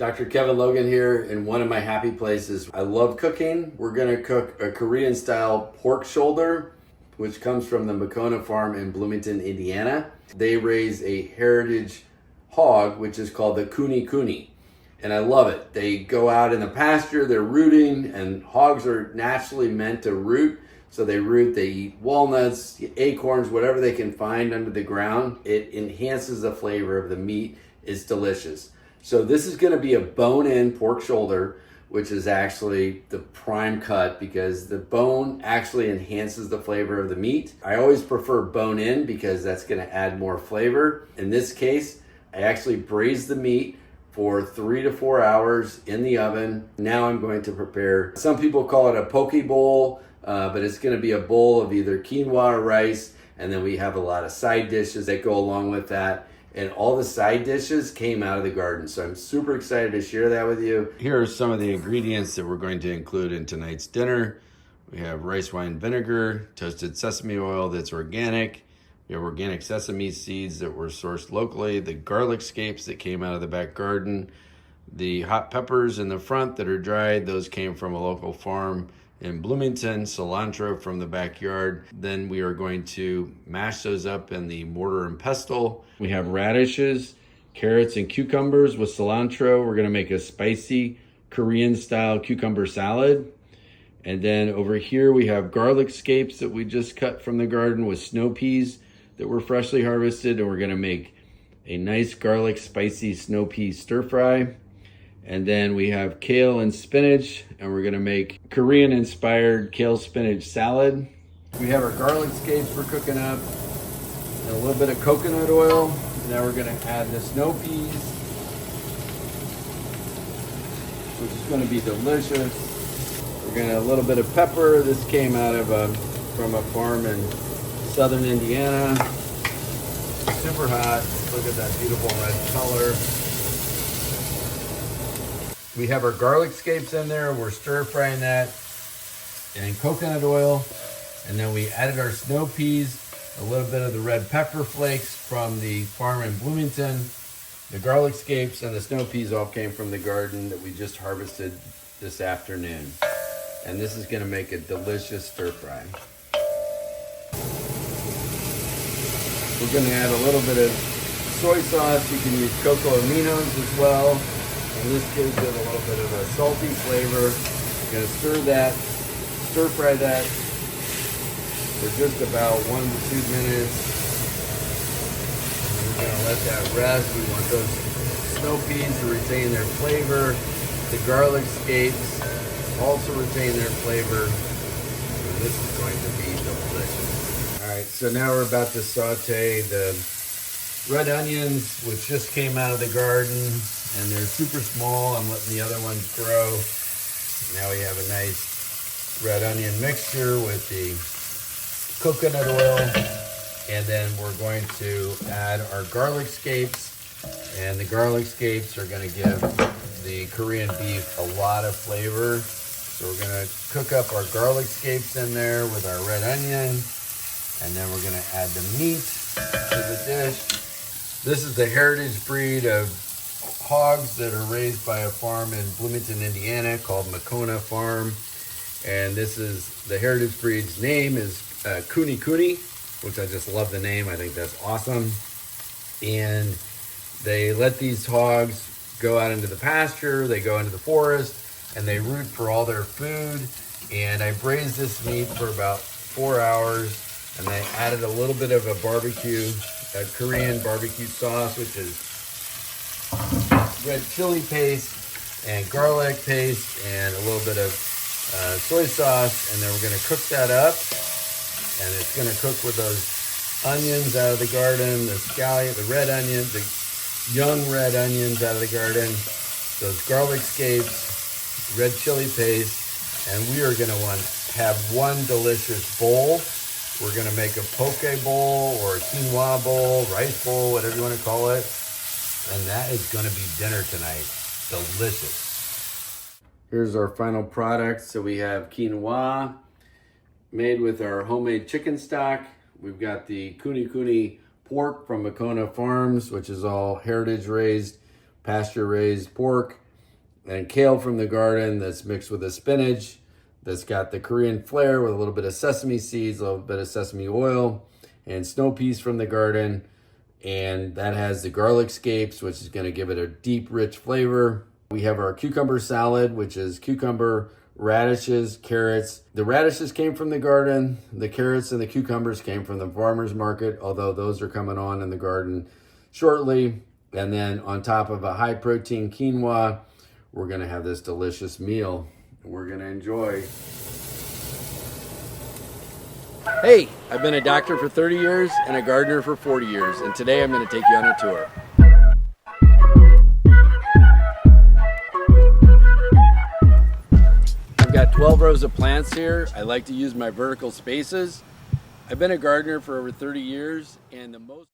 Dr. Kevin Logan here in one of my happy places. I love cooking. We're gonna cook a Korean style pork shoulder, which comes from the Mkono Farm in Bloomington, Indiana. They raise a heritage hog, which is called the Kunekune. And I love it. They go out in the pasture, they're rooting, and hogs are naturally meant to root. So they root, they eat walnuts, acorns, whatever they can find under the ground. It enhances the flavor of the meat. It's delicious. So this is gonna be a bone-in pork shoulder, which is actually the prime cut because the bone actually enhances the flavor of the meat. I always prefer bone-in because that's gonna add more flavor. In this case, I actually braised the meat for 3 to 4 hours in the oven. Now I'm going to prepare, some people call it a poke bowl, but it's gonna be a bowl of either quinoa or rice, and then we have a lot of side dishes that go along with that. And all the side dishes came out of the garden. So I'm super excited to share that with you. Here are some of the ingredients that we're going to include in tonight's dinner. We have rice wine vinegar, toasted sesame oil that's organic. We have organic sesame seeds that were sourced locally, the garlic scapes that came out of the back garden, the hot peppers in the front that are dried, those came from a local farm in Bloomington, cilantro from the backyard. Then we are going to mash those up in the mortar and pestle. We have radishes, carrots, and cucumbers with cilantro. We're gonna make a spicy Korean-style cucumber salad. And then over here we have garlic scapes that we just cut from the garden with snow peas that were freshly harvested, and we're gonna make a nice garlic spicy snow pea stir fry. And then we have kale and spinach, and we're gonna make Korean-inspired kale spinach salad. We have our garlic scapes we're cooking up, and a little bit of coconut oil. Now we're gonna add the snow peas, which is gonna be delicious. We're gonna add a little bit of pepper. This came out of from a farm in southern Indiana. Super hot. Look at that beautiful red color. We have our garlic scapes in there. We're stir frying that in coconut oil. And then we added our snow peas, a little bit of the red pepper flakes from the farm in Bloomington. The garlic scapes and the snow peas all came from the garden that we just harvested this afternoon. And this is gonna make a delicious stir fry. We're gonna add a little bit of soy sauce. You can use cocoa aminos as well. And this gives it a little bit of a salty flavor. You're gonna stir fry that for just about 1 to 2 minutes. And we're gonna let that rest. We want those snow peas to retain their flavor. The garlic scapes also retain their flavor. And this is going to be delicious. All right, so now we're about to saute the red onions, which just came out of the garden, and they're super small. I'm letting the other ones grow. Now we have a nice red onion mixture with the coconut oil, and then we're going to add our garlic scapes, and the garlic scapes are gonna give the Korean beef a lot of flavor. So we're gonna cook up our garlic scapes in there with our red onion, and then we're gonna add the meat to the dish. This is the heritage breed of hogs that are raised by a farm in Bloomington, Indiana called Mkono Farm. And this is, the heritage breed's name is Kunekune, which I just love the name. I think that's awesome. And they let these hogs go out into the pasture, they go into the forest, and they root for all their food. And I braised this meat for about 4 hours, and I added a little bit of a Korean barbecue sauce, which is red chili paste and garlic paste and a little bit of soy sauce. And then we're gonna cook that up, and it's gonna cook with those onions out of the garden, the scallion, the red onions, the young red onions out of the garden, those garlic scapes, red chili paste, and we are gonna have one delicious bowl. We're gonna make a poke bowl or a quinoa bowl, rice bowl, whatever you wanna call it. And that is gonna be dinner tonight. Delicious. Here's our final product. So we have quinoa made with our homemade chicken stock. We've got the Kunekune pork from Mkono Farms, which is all heritage raised, pasture raised pork. and kale from the garden that's mixed with a spinach that's got the Korean flair with a little bit of sesame seeds, a little bit of sesame oil, and snow peas from the garden. And that has the garlic scapes, which is going to give it a deep, rich flavor. We have our cucumber salad, which is cucumber, radishes, carrots. The radishes came from the garden. The carrots and the cucumbers came from the farmer's market, although those are coming on in the garden shortly. And then on top of a high protein quinoa, we're going to have this delicious meal we're going to enjoy. Hey, I've been a doctor for 30 years and a gardener for 40 years, and today I'm going to take you on a tour. I've got 12 rows of plants here. I like to use my vertical spaces. I've been a gardener for over 30 years, and the most